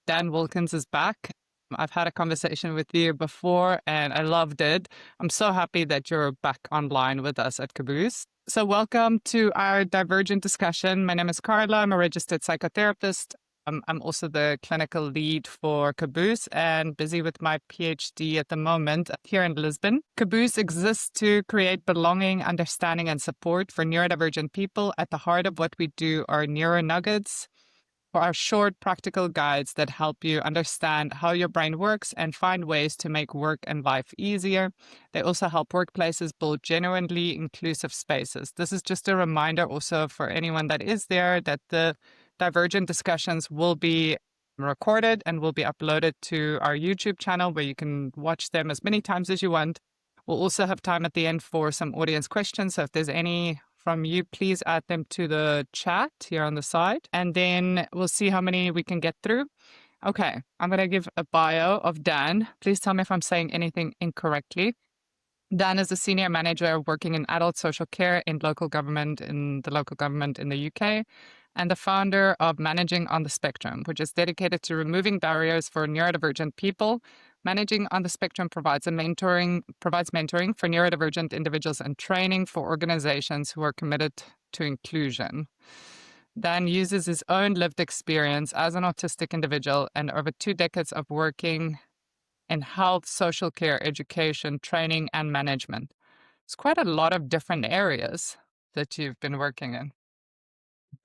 Dan Wilkins is back. I've had a conversation with you before and I loved it. I'm so happy that you're back online with us at Caboose. So, welcome to our Divergent Discussion. My name is Carla. I'm a registered psychotherapist. I'm also the clinical lead for Caboose and busy with my PhD at the moment here in Lisbon. Caboose exists to create belonging, understanding, and support for neurodivergent people. At the heart of what we do are neuro nuggets, for our short, practical guides that help you understand how your brain works and find ways to make work and life easier. They also help workplaces build genuinely inclusive spaces. This is just a reminder also for anyone that is there that the Divergent discussions will be recorded and will be uploaded to our YouTube channel where you can watch them as many times as you want. We'll also have time at the end for some audience questions. So if there's any from you, please add them to the chat here on the side, and then we'll see how many we can get through. Okay, I'm going to give a bio of Dan. Please tell me if I'm saying anything incorrectly. Dan is a senior manager working in adult social care in the local government in the UK, and the founder of Managing on the Spectrum, which is dedicated to removing barriers for neurodivergent people. Managing on the Spectrum provides mentoring for neurodivergent individuals and training for organizations who are committed to inclusion. Dan uses his own lived experience as an autistic individual and over 2 decades of working in health, social care, education, training, and management. It's quite a lot of different areas that you've been working in.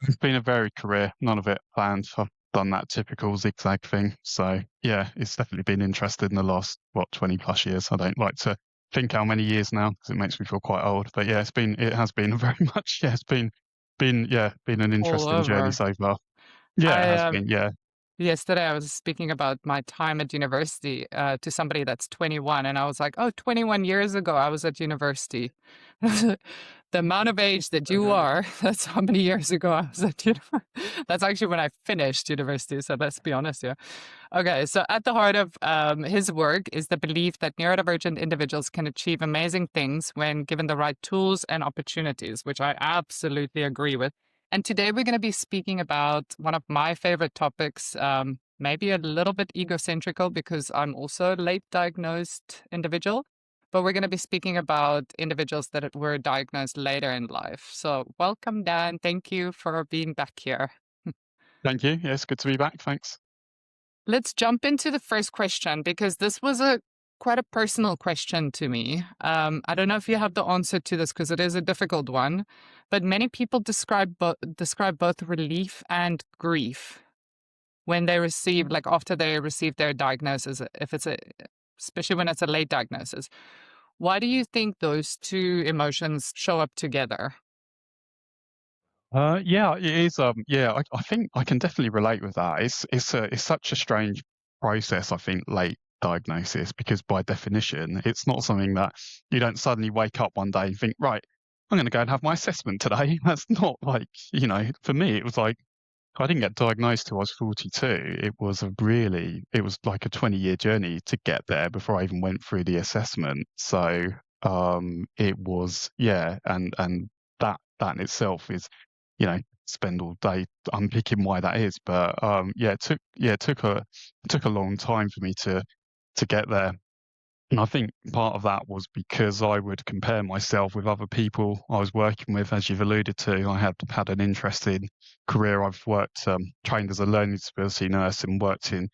It's been a varied career, none of it planned. I've done that typical zigzag thing. So yeah, it's definitely been interested in the last, 20 plus years. I don't like to think how many years now because it makes me feel quite old. But yeah, it has been very much, it's been an All interesting journey over. so far. Yeah, it has I been. Yeah. Yesterday, I was speaking about my time at university to somebody that's 21, and I was like, oh, 21 years ago, I was at university. The amount of age that you are, that's how many years ago I was at university. That's actually when I finished university, so let's be honest here. Okay, so at the heart of his work is the belief that neurodivergent individuals can achieve amazing things when given the right tools and opportunities, which I absolutely agree with. And today we're going to be speaking about one of my favorite topics, maybe a little bit egocentrical because I'm also a late diagnosed individual, but we're going to be speaking about individuals that were diagnosed later in life. So welcome, Dan. Thank you for being back here. Thank you. Yeah, it's good to be back. Thanks. Let's jump into the first question because this was quite a personal question to me. I don't know if you have the answer to this because it is a difficult one, but many people describe both relief and grief when they receive, like after they receive their diagnosis, especially when it's a late diagnosis. Why do you think those two emotions show up together? Yeah, it is. Yeah, I think I can definitely relate with that. It's such a strange process. I think late diagnosis because by definition, it's not something that you don't suddenly wake up one day and think, right, I'm going to go and have my assessment today. That's not like For me, it was like I didn't get diagnosed till I was 42. It was like a 20-year journey to get there before I even went through the assessment. So it was and that in itself is spend all day unpicking why that is. But it took a long time for me to get there. And I think part of that was because I would compare myself with other people I was working with, as you've alluded to. I had an interesting career. I've worked, trained as a learning disability nurse and worked in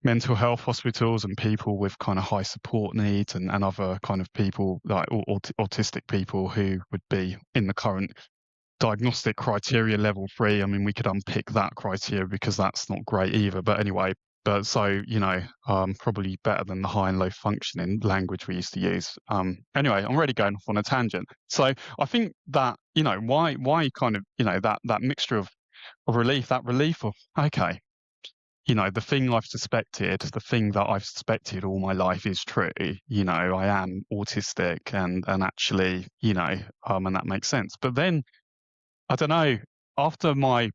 mental health hospitals and people with kind of high support needs and other kind of people like autistic people who would be in the current diagnostic criteria level 3. I mean, we could unpick that criteria because that's not great either. But anyway, probably better than the high and low functioning language we used to use. Anyway, I'm already going off on a tangent. So I think that, why kind of, that mixture of relief, that relief of, okay, the thing the thing that I've suspected all my life is true. I am autistic and actually, and that makes sense. But then I don't know, after my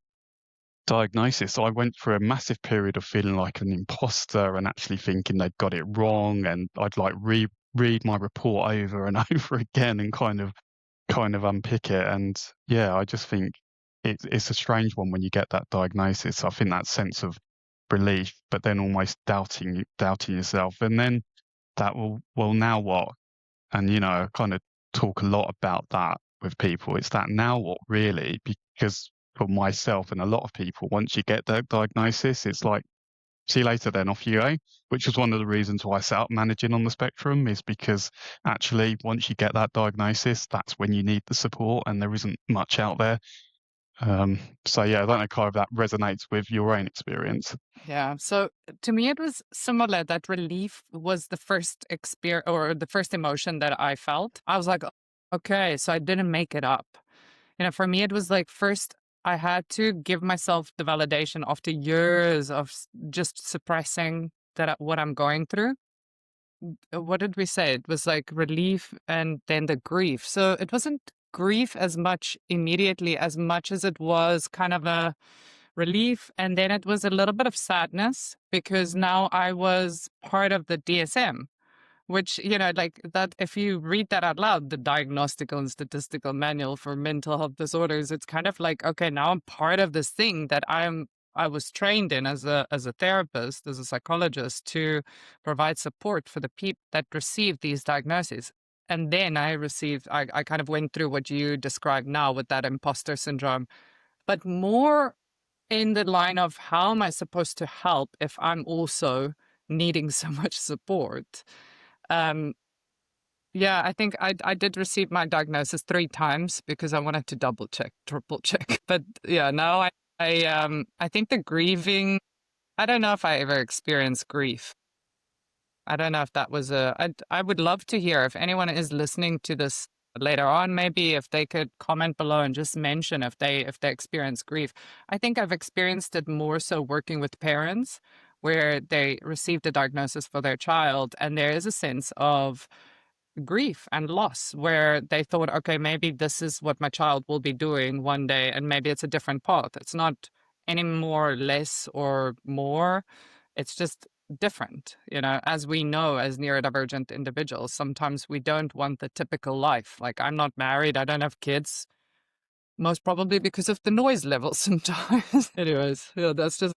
diagnosis, I went through a massive period of feeling like an imposter and actually thinking they'd got it wrong. And I'd like read my report over and over again and kind of unpick it. And yeah, I just think it's a strange one when you get that diagnosis. I think that sense of relief, but then almost doubting yourself, and then that will, well, now what? And, I kind of talk a lot about that with people. It's that now what really, because for myself and a lot of people, once you get that diagnosis, it's like, see you later then, off you go, which is one of the reasons why I set up managing on the spectrum, is because actually once you get that diagnosis, that's when you need the support and there isn't much out there. So yeah, I don't know, Kai, if that resonates with your own experience. Yeah. So to me, it was similar that relief was the first experience or the first emotion that I felt. I was like, okay, so I didn't make it up. For me, it was like first I had to give myself the validation after years of just suppressing what I'm going through. What did we say? It was like relief and then the grief. So it wasn't grief as much immediately as much as it was kind of a relief. And then it was a little bit of sadness because now I was part of the DSM, which, like that, if you read that out loud, the Diagnostical and Statistical Manual for Mental Health Disorders, it's kind of like, okay, now I'm part of this thing that I was trained in as a therapist, as a psychologist, to provide support for the people that receive these diagnoses. And then I kind of went through what you described now with that imposter syndrome, but more in the line of how am I supposed to help if I'm also needing so much support? Um, yeah, I think I did receive my diagnosis 3 times because I wanted to double check, triple check. But yeah, now I think the grieving, I don't know if I ever experienced grief. I don't know if that was I would love to hear if anyone is listening to this later on, maybe if they could comment below and just mention if they experience grief. I think I've experienced it more so working with parents where they received a diagnosis for their child and there is a sense of grief and loss where they thought, okay, maybe this is what my child will be doing one day, and maybe it's a different path. It's not any more, less, or more. It's just different. As we know, as neurodivergent individuals, sometimes we don't want the typical life. Like, I'm not married, I don't have kids, most probably because of the noise level sometimes. Anyways, yeah, that's just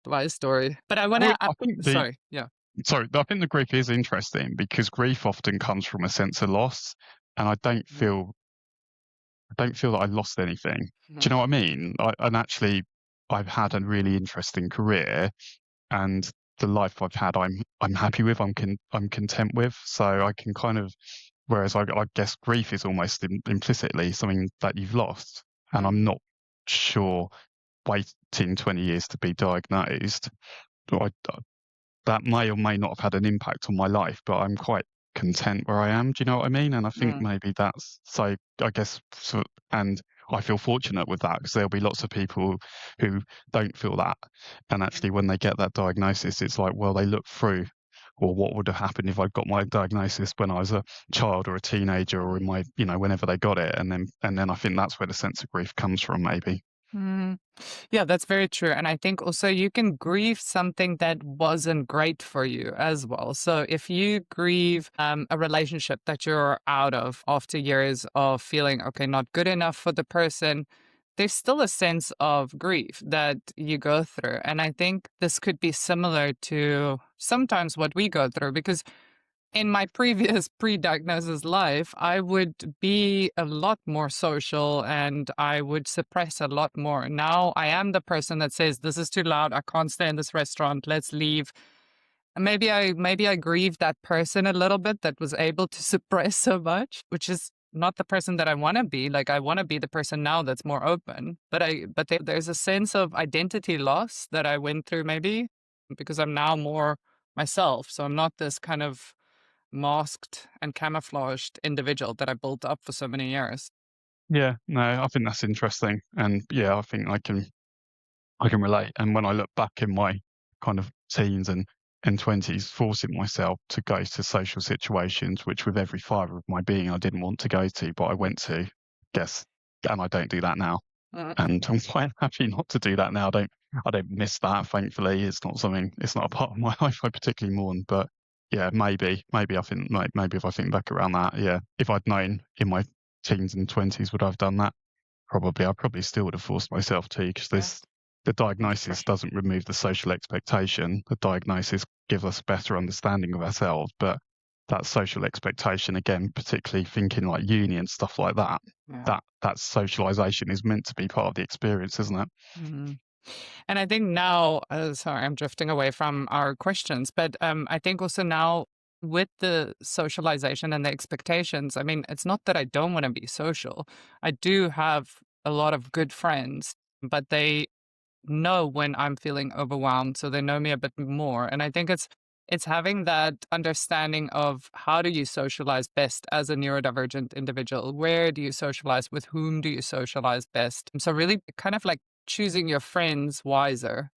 my story. But I want Well, to, I think sorry, yeah. I think the grief is interesting because grief often comes from a sense of loss, and I don't feel that I lost anything. Do you know what I mean? And actually, I've had a really interesting career, and the life I've had, I'm happy with. I'm content with. So I can kind of, whereas I guess grief is almost implicitly something that you've lost, and Mm, I'm not sure waiting 20 years to be diagnosed. I, that may or may not have had an impact on my life, but I'm quite content where I am. Do you know what I mean? And I think mm, maybe that's so. I guess, so, and I feel fortunate with that because there'll be lots of people who don't feel that, and actually, when they get that diagnosis, it's like, well, they look through. Or what would have happened if I got my diagnosis when I was a child or a teenager, or in my, whenever they got it, and then I think that's where the sense of grief comes from, maybe. mm. Yeah, that's very true. And I think also you can grieve something that wasn't great for you as well. So if you grieve a relationship that you're out of after years of feeling, okay, not good enough for the person, there's still a sense of grief that you go through. And I think this could be similar to sometimes what we go through because in my previous pre-diagnosis life, I would be a lot more social and I would suppress a lot more. Now I am the person that says, this is too loud. I can't stay in this restaurant. Let's leave. And maybe I grieved that person a little bit that was able to suppress so much, which is not the person that I want to be. Like I want to be the person now that's more open. But there's a sense of identity loss that I went through maybe because I'm now more myself. So I'm not this kind of masked and camouflaged individual that I built up for so many years. Yeah, no, I think that's interesting, and yeah, I think I can relate. And when I look back in my kind of teens and 20s, forcing myself to go to social situations, which with every fibre of my being I didn't want to go to, but I went to, guess, and I don't do that now. Mm, And I'm quite happy not to do that now. I don't miss that, thankfully. It's not a part of my life I particularly mourn. But yeah, maybe I think, like, maybe if I think back around that, yeah, if I'd known in my teens and 20s would I have done that? Probably. I probably still would have forced myself to, because yeah. The That's for diagnosis sure. doesn't remove the social expectation. The diagnosis gives us a better understanding of ourselves, but that social expectation, again, particularly thinking like uni and stuff like that, Yeah. that socialization is meant to be part of the experience, isn't it? Mhm. And I think now, sorry, I'm drifting away from our questions, but I think also now with the socialization and the expectations, I mean, it's not that I don't want to be social. I do have a lot of good friends, but they know when I'm feeling overwhelmed, so they know me a bit more. And I think it's having that understanding of how do you socialize best as a neurodivergent individual? Where do you socialize? With whom do you socialize best? So really kind of like choosing your friends wiser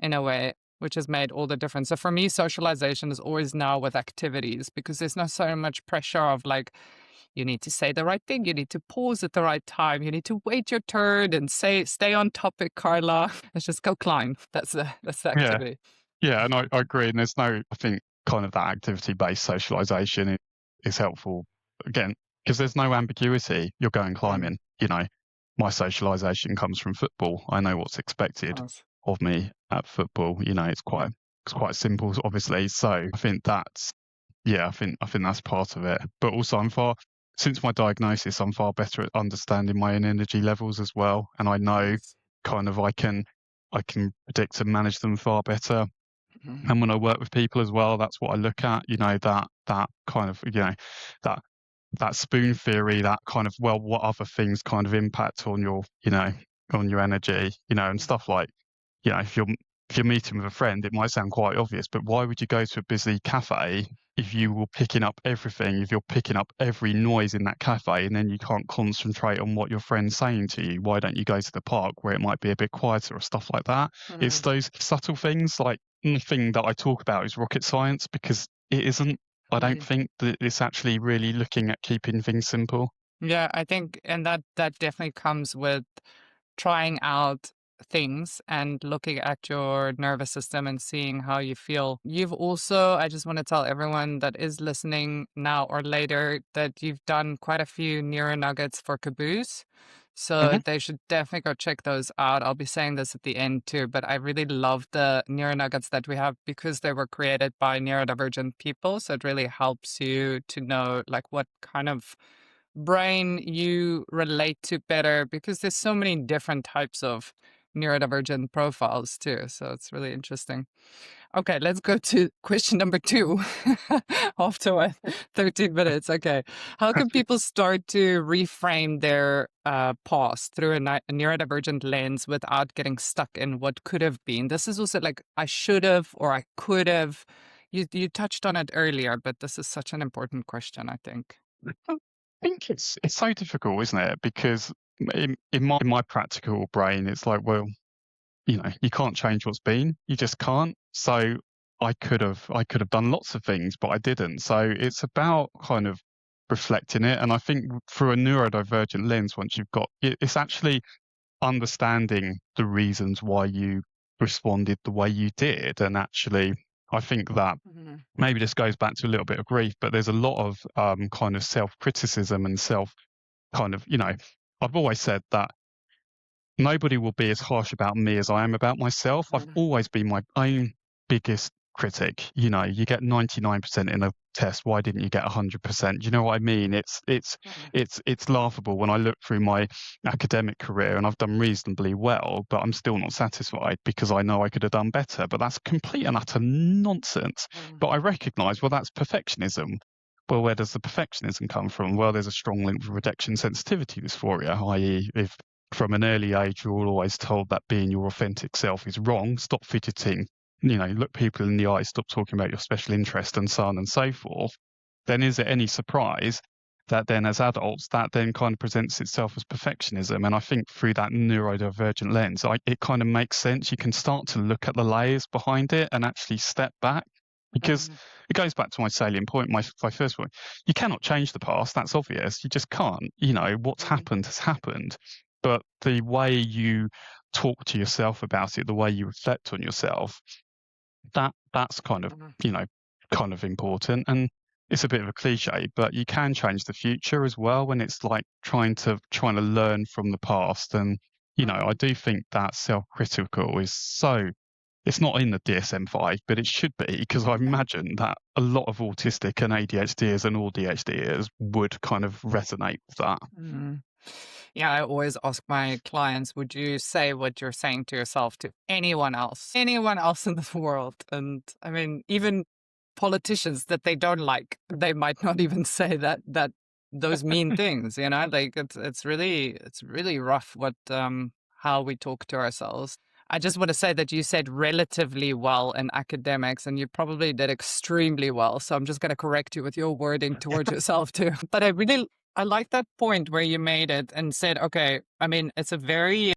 in a way, which has made all the difference. So for me, socialization is always now with activities because there's not so much pressure of like, you need to say the right thing, you need to pause at the right time, you need to wait your turn and stay on topic, Carla. Let's just go climb. That's the Yeah, activity. yeah, and I agree. And there's no, I think, kind of that activity-based socialization is helpful again because there's no ambiguity. You're going Mm, climbing. My socialization comes from football. I know what's expected nice. of me at football. It's quite simple, obviously. So I think that's yeah, I think that's part of it. But also, since my diagnosis, I'm far better at understanding my own energy levels as well, and I know Nice. kind of I can predict and manage them far better. Mhm. And when I work with people as well, that's what I look at. That kind of that that spoon theory, that kind of what other things kind of impact on your energy, and stuff like if you're meeting with a friend, it might sound quite obvious, but why would you go to a busy cafe if you were picking up everything, if you're picking up every noise in that cafe and then you can't concentrate on what your friend's saying to you? Why don't you go to the park where it might be a bit quieter or stuff like that? It's Mhm. those subtle things, like nothing that I talk about is rocket science because it isn't. I don't Mhm. think that it's actually really looking at keeping things simple. Yeah, I think, and that definitely comes with trying out things and looking at your nervous system and seeing how you feel. You've also, I just want to tell everyone that is listening now or later that you've done quite a few neuro nuggets for Caboose. So Mhm. they should definitely go check those out. I'll be saying this at the end too, but I really love the neuro nuggets that we have because they were created by neurodivergent people. So it really helps you to know like what kind of brain you relate to better because there's so many different types of neurodivergent profiles too. So it's really interesting. Okay, let's go to question number two. After what? 13 minutes. Okay. How can people start to reframe their past through a neurodivergent lens without getting stuck in what could have been? This is also like I should have or I could have. You touched on it earlier, but this is such an important question, I think. I think it's so difficult, isn't it? Because in my practical brain, it's like, well, you can't change what's been. You just can't. So I could have done lots of things, but I didn't. So it's about kind of reflecting it. And I think through a neurodivergent lens, once you've got it's actually understanding the reasons why you responded the way you did. And actually, I think that Mhm. maybe this goes back to a little bit of grief, but there's a lot of kind of self-criticism and I've always said that nobody will be as harsh about me as I am about myself. I've Mhm. always been my own biggest critic. You get 99% in a test. Why didn't you get 100%? You know what I mean? Mhm. It's laughable when I look through my academic career and I've done reasonably well, but I'm still not satisfied because I know I could have done better. But that's complete and utter nonsense. Mhm. But I recognise, well, that's perfectionism. Well, where does the perfectionism come from? Well, there's a strong link with rejection sensitivity dysphoria, i.e., if from an early age, you're always told that being your authentic self is wrong. Stop fidgeting, look people in the eye, stop talking about your special interest and so on and so forth. Then is it any surprise that then as adults, that then kind of presents itself as perfectionism? And I think through that neurodivergent lens, it kind of makes sense. You can start to look at the layers behind it and actually step back because Mhm. it goes back to my salient point, my first point. You cannot change the past. That's obvious. You just can't. What's Mhm. happened has happened. But the way you talk to yourself about it, the way you reflect on yourself, that's Mhm. you know, kind of important. And it's a bit of a cliche, but you can change the future as well when it's like trying to learn from the past. And I do think that self-critical is so it's not in the DSM-5, but it should be, because I imagine that a lot of autistic and ADHDers and ADHDers would kind of resonate with that. Mm. Yeah, I always ask my clients, would you say what you're saying to yourself to anyone else in the world? And I mean, even politicians that they don't like, they might not even say that those mean things, like it's really rough what how we talk to ourselves. I just want to say that you said relatively well in academics and you probably did extremely well. So I'm just going to correct you with your wording towards yourself too. But I like that point where you made it and said, okay, I mean, it's a very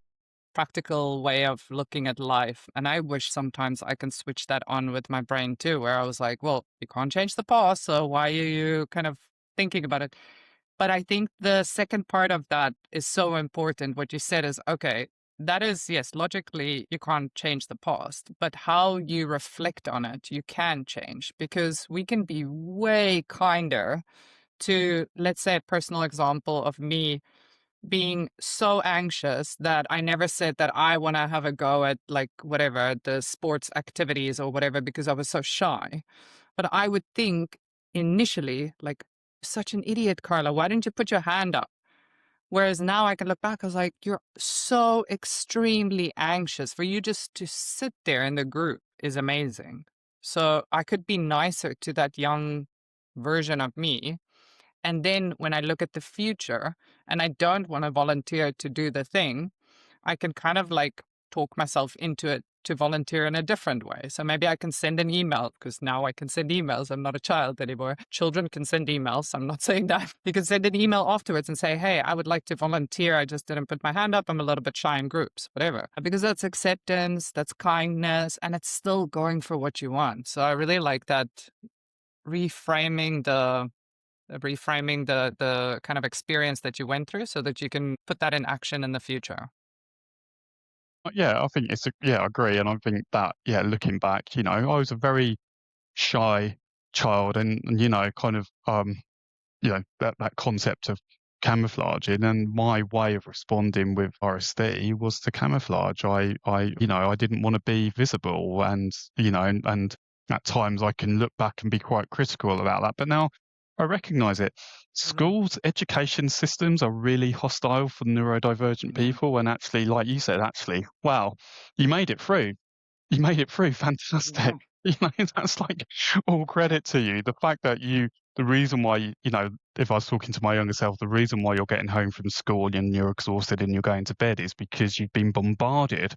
practical way of looking at life. And I wish sometimes I can switch that on with my brain too, where I was like, well, you can't change the past. So why are you kind of thinking about it? But I think the second part of that is so important. What you said is, okay, that is, yes, logically, you can't change the past, but how you reflect on it, you can change because we can be way kinder to, let's say, a personal example of me being so anxious that I never said that I want to have a go at like whatever the sports activities or whatever because I was so shy. But I would think initially, like, such an idiot, Carla. Why didn't you put your hand up? Whereas now I can look back, I was like, you're so extremely anxious. For you just to sit there in the group is amazing. So I could be nicer to that young version of me and then when I look at the future and I don't want to volunteer to do the thing, I can kind of like talk myself into it to volunteer in a different way. So maybe I can send an email because now I can send emails. I'm not a child anymore. Children can send emails. I'm not saying that. You can send an email afterwards and say, hey, I would like to volunteer. I just didn't put my hand up. I'm a little bit shy in groups, whatever. Because that's acceptance, that's kindness, and it's still going for what you want. So I really like that reframing the kind of experience that you went through so that you can put that in action in the future. Yeah, I think I agree. And I think that, yeah, looking back, I was a very shy child and kind of, that concept of camouflaging, and my way of responding with RSD was to camouflage. I didn't want to be visible, and at times I can look back and be quite critical about that. But now I recognise it. Mhm. Schools, education systems are really hostile for neurodivergent Yeah. people, and actually, like you said, wow, you made it through. You made it through, fantastic. Yeah. That's like all credit to you. The fact that the reason why, if I was talking to my younger self, the reason why you're getting home from school and you're exhausted and you're going to bed is because you've been bombarded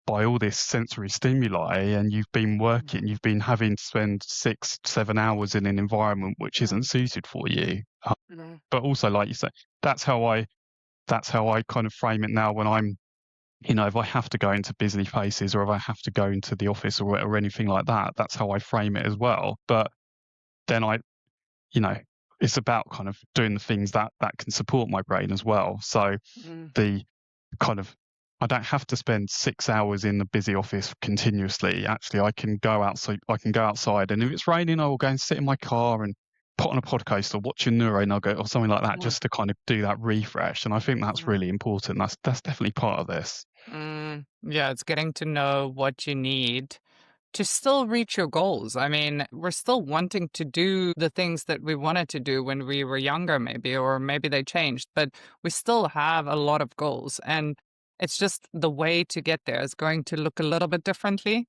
by all this sensory stimuli and Mhm. you've been having to spend 6, 7 hours in an environment which Yeah. isn't suited for you. Yeah. But also, like you say, that's how I, that's how I kind of frame it now when if I have to go into busy places or if I have to go into the office or anything like that, that's how I frame it as well. But then you know, it's about kind of doing the things that can support my brain as well. So Mm. the kind of I don't have to spend 6 hours in the busy office continuously. Actually, I can go outside. I can go outside, and if it's raining, I will go and sit in my car and put on a podcast or watch a neuro nugget or something like that, Yeah. just to kind of do that refresh. And I think that's Mm. really important. That's definitely part of this. Yeah, it's getting to know what you need to still reach your goals. I mean, we're still wanting to do the things that we wanted to do when we were younger, maybe, or maybe they changed, but we still have a lot of goals. And it's just the way to get there is going to look a little bit differently.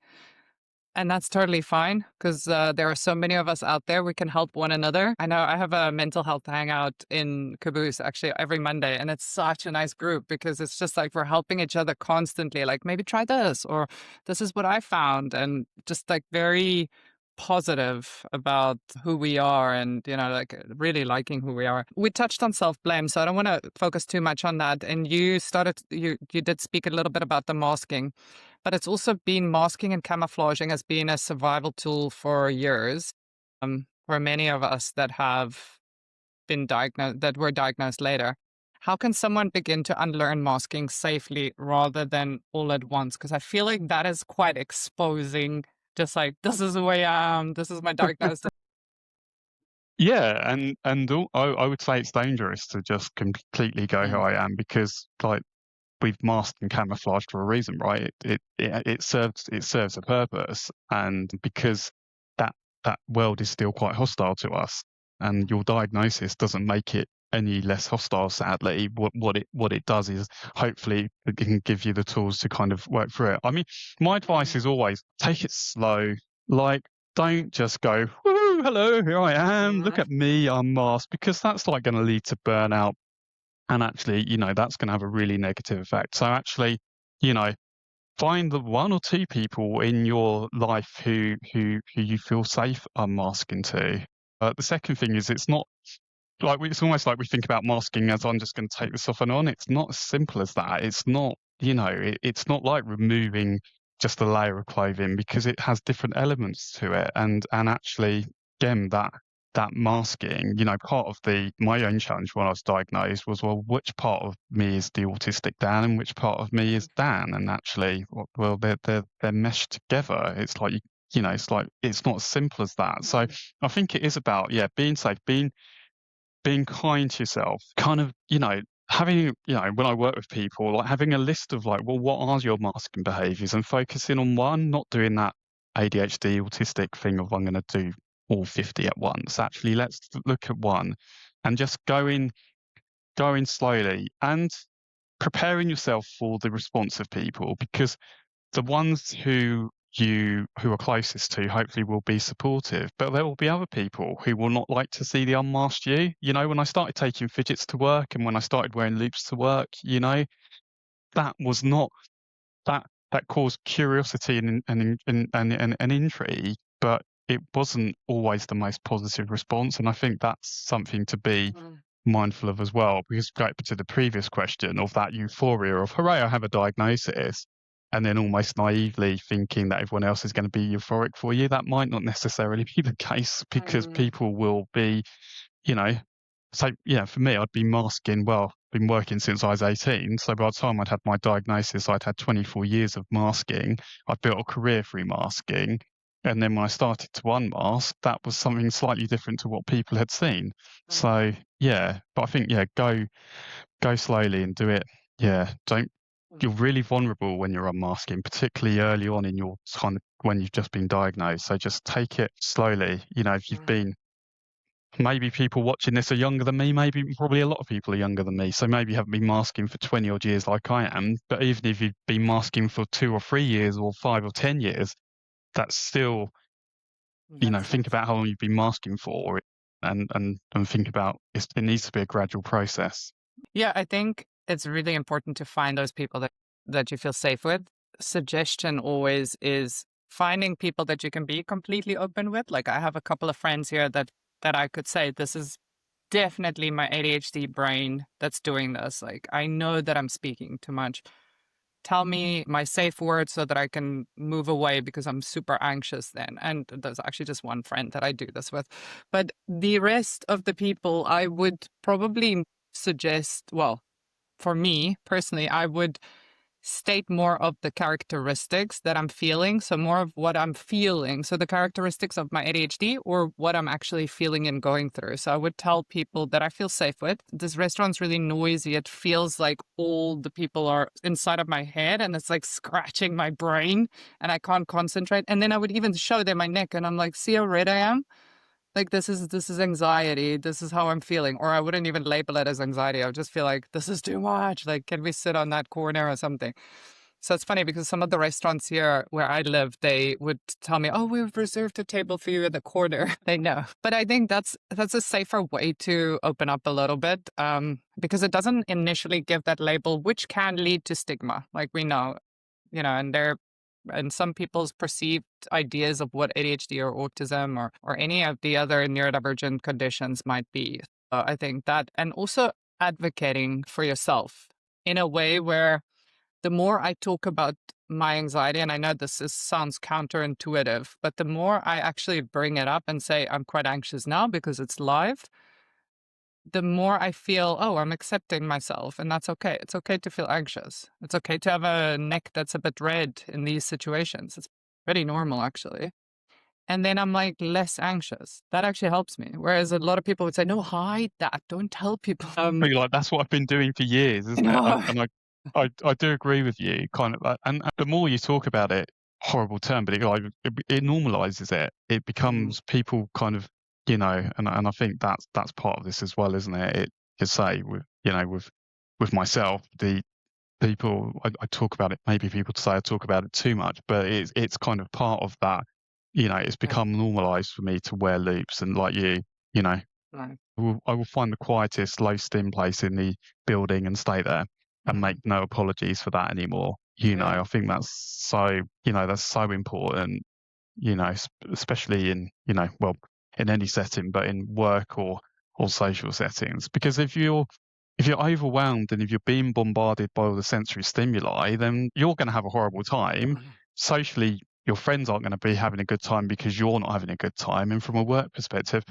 And that's totally fine because there are so many of us out there. We can help one another. I know I have a mental health hangout in Caboose actually every Monday, and it's such a nice group because it's just like we're helping each other constantly. Like, maybe try this, or this is what I found, and just like very positive about who we are and, like really liking who we are. We touched on self blame, so I don't want to focus too much on that. And you did speak a little bit about the masking. But it's also been masking and camouflaging has been a survival tool for years. For many of us that have been diagnosed, that were diagnosed later. How can someone begin to unlearn masking safely rather than all at once? Because I feel like that is quite exposing. Just like, this is who I am. This is my diagnosis. Yeah, and I would say it's dangerous to just completely go who Mm, I am because, like, we've masked and camouflaged for a reason, right? It serves a purpose, and because that that world is still quite hostile to us, and your diagnosis doesn't make it any less hostile. Sadly, what it does is hopefully it can give you the tools to kind of work through it. I mean, my advice is always take it slow. Like, don't just go, "Woo, hello, here I am. Look at me, I'm masked," because that's like going to lead to burnout, and actually, that's going to have a really negative effect. So actually, you know, find the one or two people in your life who you feel safe unmasking to. The second thing is, it's not like it's almost like we think about masking as, I'm just going to take this off and on. It's not as simple as that. It's not, it's not like removing just a layer of clothing, because it has different elements to it. And actually, again, that masking, part of my own challenge when I was diagnosed was, well, which part of me is the autistic Dan and which part of me is Dan? And actually, well, they're meshed together. It's like, it's like, it's not as simple as that. So I think it is about, being safe, being kind to yourself, kind of, having, when I work with people, like having a list of like, well, what are your masking behaviors, and focusing on one, not doing that ADHD autistic thing of, I'm going to do all 50 at once. Actually, let's look at one and just going slowly, and preparing yourself for the response of people, because the ones who are closest to hopefully will be supportive, but there will be other people who will not like to see the unmasked you. When I started taking fidgets to work, and when I started wearing loops to work, that was not that caused curiosity and intrigue, but it wasn't always the most positive response. And I think that's something to be mindful of as well, because back to the previous question of that euphoria of, hooray, I have a diagnosis, and then almost naively thinking that everyone else is going to be euphoric for you. That might not necessarily be the case, because people will be, you know, so for me, I'd be masking, well, been working since I was 18. So by the time I'd had my diagnosis, I'd had 24 years of masking. I'd built a career through masking. And then when I started to unmask, that was something slightly different to what people had seen. So but I think, go slowly and do it. Don't, you're really vulnerable when you're unmasking, particularly early on in your kind of, when you've just been diagnosed. So just take it slowly. If you've been, maybe people watching this are younger than me, probably a lot of people are younger than me. So maybe you haven't been masking for 20 odd years like I am. But even if you've been masking for 2 or 3 years or 5 or 10 years, that's still, think about how long you've been masking for, and think about it needs to be a gradual process. Yeah, I think it's really important to find those people that you feel safe with. Suggestion always is finding people that you can be completely open with. Like, I have a couple of friends here that I could say, this is definitely my ADHD brain that's doing this. Like, I know that I'm speaking too much. Tell me my safe word so that I can move away, because I'm super anxious then. And there's actually just one friend that I do this with. But the rest of the people, I would probably suggest, well, for me personally, I would state more of the characteristics that I'm feeling. So more of what I'm feeling. So the characteristics of my ADHD, or what I'm actually feeling and going through. So I would tell people that I feel safe with. This restaurant's really noisy. It feels like all the people are inside of my head, and it's like scratching my brain, and I can't concentrate. And then I would even show them my neck, and I'm like, see how red I am? Like, this is anxiety. This is how I'm feeling. Or I wouldn't even label it as anxiety. I would just feel like, this is too much. Like, can we sit on that corner or something? So it's funny, because some of the restaurants here where I live, they would tell me, oh, we've reserved a table for you in the corner. They know. But I think that's a safer way to open up a little bit, because it doesn't initially give that label, which can lead to stigma. Like, we know, and some people's perceived ideas of what ADHD or autism or any of the other neurodivergent conditions might be. I think that, and also advocating for yourself in a way where the more I talk about my anxiety, and I know sounds counterintuitive, but the more I actually bring it up and say, I'm quite anxious now because it's live, the more I feel, oh, I'm accepting myself, and that's okay. It's okay to feel anxious. It's okay to have a neck that's a bit red in these situations. It's pretty normal, actually. And then I'm like less anxious. That actually helps me. Whereas a lot of people would say, no, hide that. Don't tell people. But you're like, that's what I've been doing for years, isn't it? No. And I I do agree with you, kind of, and the more you talk about it, horrible term, but it normalizes it. It Mm, becomes people kind of, and I think that's part of this as well, isn't it? It to say with with myself, the people I talk about it. Maybe people say I talk about it too much, but it's kind of part of that. It's yeah, become normalized for me to wear loops, and like you know, right. I will find the quietest, low stim place in the building and stay there and make Mm, no apologies for that anymore. yeah. I think that's so important, especially in, well, in any setting, but in work or social settings. Because if you're overwhelmed and if you're being bombarded by all the sensory stimuli, then you're going to have a horrible time. Mm, Socially, your friends aren't going to be having a good time because you're not having a good time. And from a work perspective,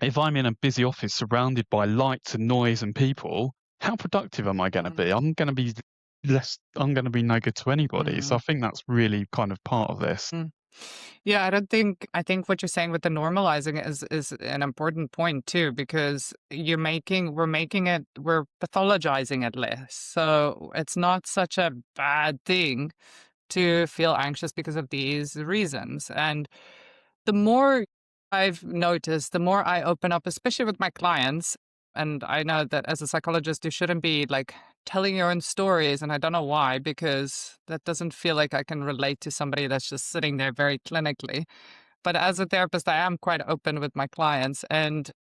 if I'm in a busy office surrounded by lights and noise and people, how productive am I going to mm, be? I'm going to be no good to anybody. So I mm, think that's really kind of part of this. mm. Yeah, I think what you're saying with the normalizing is an important point too, because we're pathologizing it less. So it's not such a bad thing to feel anxious because of these reasons. And the more I've noticed, the more I open up, especially with my clients, and I know that as a psychologist, you shouldn't be like telling your own stories. And I don't know why, because that doesn't feel like I can relate to somebody that's just sitting there very clinically. But as a therapist, I am quite open with my clients. And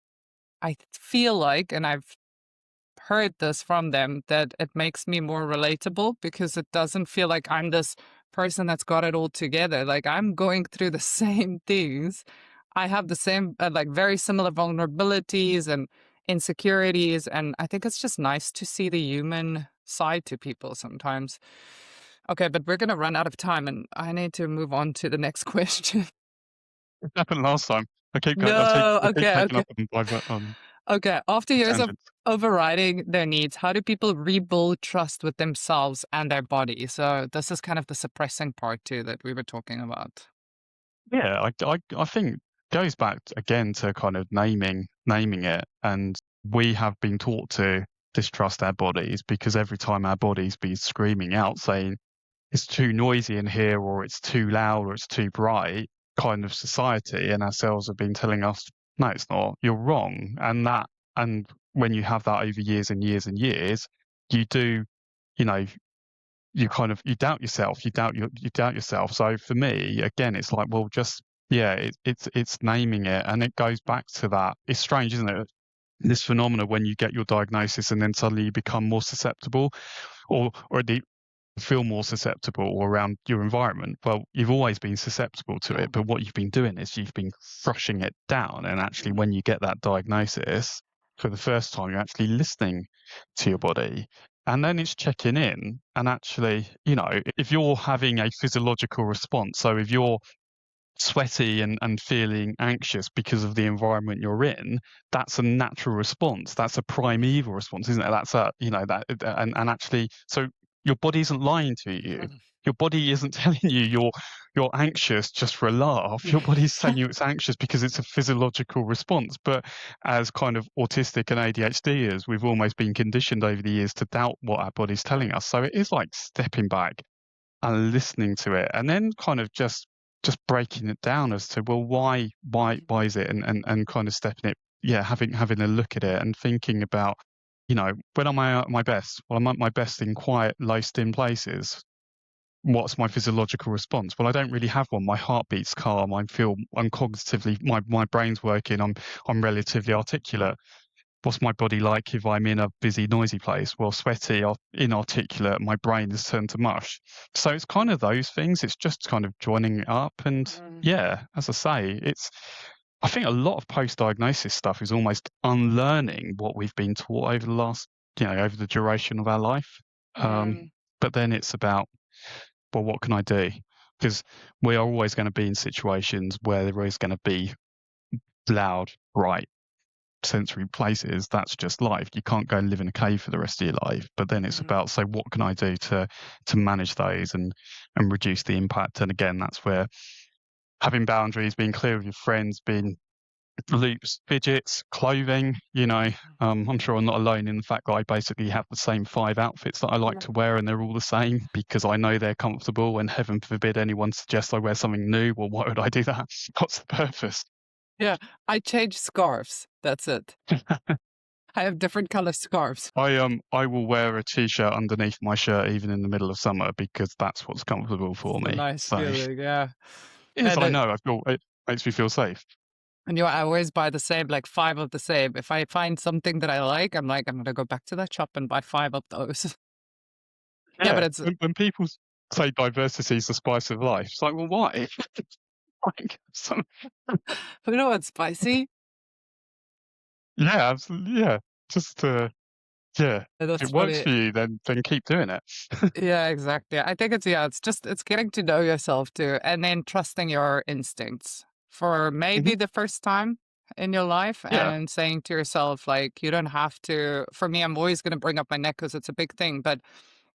I feel like, and I've heard this from them, that it makes me more relatable because it doesn't feel like I'm this person that's got it all together. Like I'm going through the same things. I have the same, like very similar vulnerabilities and insecurities. And I think it's just nice to see the human side to people sometimes. Okay, but we're going to run out of time and I need to move on to the next question. It happened last time. No, I keep okay, taking okay. up on Okay, after years of tangents. overriding their needs, how do people rebuild trust with themselves and their body? So this is kind of the suppressing part too that we were talking about. Yeah, I think goes back again to kind of naming it, and we have been taught to distrust our bodies because every time our bodies be screaming out saying it's too noisy in here or it's too loud or it's too bright, kind of society and ourselves have been telling us no, it's not, you're wrong. And when you have that over years and years and years, you do, you know you doubt yourself, you doubt yourself. So for me, again, it's like, well, just yeah, it's naming it, and it goes back to that. It's strange, isn't it? This phenomena when you get your diagnosis and then suddenly you become more susceptible, or the feel more susceptible around your environment. Well, you've always been susceptible to Yeah. it, but what you've been doing is you've been crushing it down. And actually, Mm, when you get that diagnosis for the first time, you're actually listening to your mm, body. And then it's checking in. And actually, if you're having a physiological response, so if you're sweaty and feeling anxious because of the environment you're in, that's a natural response. That's a primeval response, isn't it? That's and actually, so your body isn't lying to you. mm. Your body isn't telling you you're anxious just for a laugh. Your body's telling you it's anxious because it's a physiological response. But as kind of autistic and ADHDers, we've almost been conditioned over the years to doubt what our body's telling us. So it is like stepping back and listening to it, and then kind of just breaking it down as to, well, why is it, and kind of stepping it, yeah, having a look at it and thinking about, when am I at my best? Well, I'm at my best in quiet, low stim places. What's my physiological response? Well, I don't really have one. My heart beats calm. I'm cognitively, my brain's working. I'm relatively articulate. What's my body like if I'm in a busy, noisy place? Well, sweaty, inarticulate, my brain is turned to mush. So it's kind of those things. It's just kind of joining it up. And Mm, yeah, as I say, I think a lot of post diagnosis stuff is almost unlearning what we've been taught over the last, over the duration of our life. mm, But then it's about, well, what can I do? Because we are always going to be in situations where there is going to be loud, bright, sensory places. That's just life. You can't go and live in a cave for the rest of your life. But then it's mm, about, so what can I do to manage those and reduce the impact? And again, that's where having boundaries, being clear with your friends, being loops, fidgets, clothing, I'm sure I'm not alone in the fact that I basically have the same 5 outfits that I like to wear, and they're all the same because I know they're comfortable, and heaven forbid anyone suggests I wear something new. Well, why would I do that? What's the purpose? Yeah, I change scarves. That's it. I have different color scarves. I will wear a t-shirt underneath my shirt even in the middle of summer because that's what's comfortable It's for a me. nice So, feeling, yeah. yes, And I know, I feel it makes me feel safe. I always buy the same, like 5 of the same. If I find something that I like, I'm like, "I'm gonna go back to that shop and buy 5 of those." Yeah, but Yeah, it's when people say diversity is the spice of life, it's like, well, why? Like, some you know what's spicy? yeah, absolutely, yeah. Just, yeah, if That's it works funny. for you, then keep doing it. Yeah, exactly. I think it's just it's getting to know yourself too, and then trusting your instincts for Mhm, maybe the first time in your life, yeah. and saying to yourself, like, you don't have to. For me, I'm always going to bring up my neck because it's a big thing. But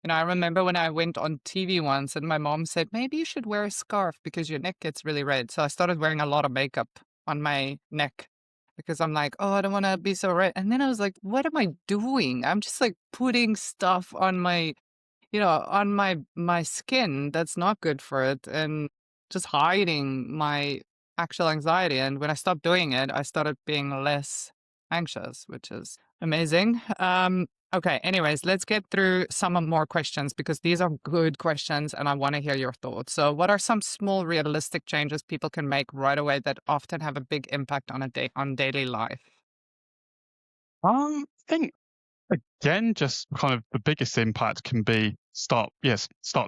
I remember when I went on TV once, and my mom said maybe you should wear a scarf because your neck gets really red. So I started wearing a lot of makeup on my neck because I'm like, oh, I don't want to be so red. And then I was like, what am I doing? I'm just like putting stuff on my on my skin that's not good for it, and just hiding my actual anxiety. And when I stopped doing it, I started being less anxious, which is amazing. Okay, anyways, let's get through some of more questions because these are good questions and I want to hear your thoughts. So what are some small realistic changes people can make right away that often have a big impact on daily life? I think, again, just kind of the biggest impact can be start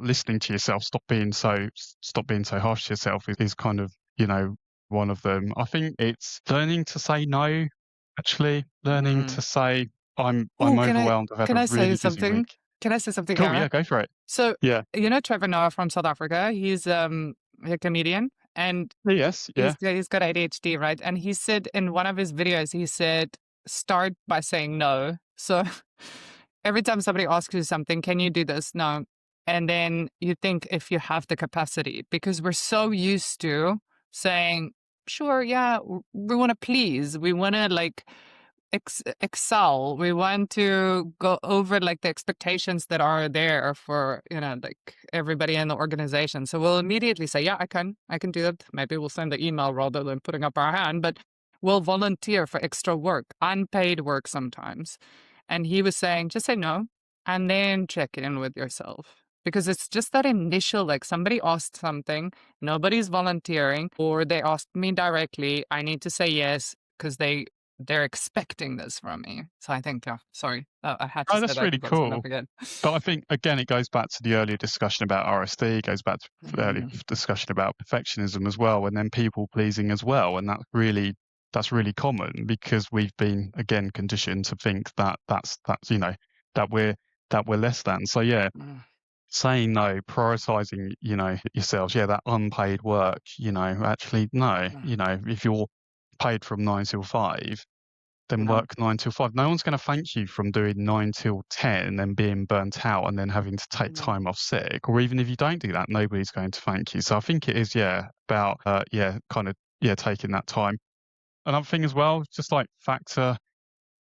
listening to yourself, stop being so harsh to yourself is kind of, one of them. I think it's learning to say no, actually, learning Mm. to say, I'm Oh, overwhelmed, I've had can a I say really busy something? week." Can I say something, Cool, Hera? yeah, go for it. So, Yeah. Trevor Noah from South Africa, he's a comedian, and Yes, yeah. he's got ADHD, right? And he said in one of his videos, he said, start by saying no. So every time somebody asks you something, can you do this? No. And then you think if you have the capacity, because we're so used to saying, sure, yeah, we want to please, we want to like excel. We want to go over like the expectations that are there for, like everybody in the organization. So we'll immediately say, yeah, I can do that. Maybe we'll send the email rather than putting up our hand, but we'll volunteer for extra work, unpaid work sometimes. And he was saying, just say no and then check in with yourself. Because it's just that initial, like somebody asked something, nobody's volunteering, or they asked me directly, I need to say yes because they're expecting this from me. So I think, sorry, I had to Oh, say that's that really because I'll never cool. forget. But I think, again, it goes back to the earlier discussion about RSD, it goes back to the earlier Mm, discussion about perfectionism as well, and then people pleasing as well. And that's really common because we've been, again, conditioned to think that that we're that we're less than. So yeah, mm, saying no, prioritizing, yourselves, yeah, that unpaid work, actually no, mm, if you're paid from 9 till 5, then yeah, work 9 till 5. No one's going to thank you from doing 9 till 10 and then being burnt out and then having to take mm, time off sick. Or even if you don't do that, nobody's going to thank you. So I think it is, yeah, about, kind of, yeah, taking that time. Another thing as well, just like factor,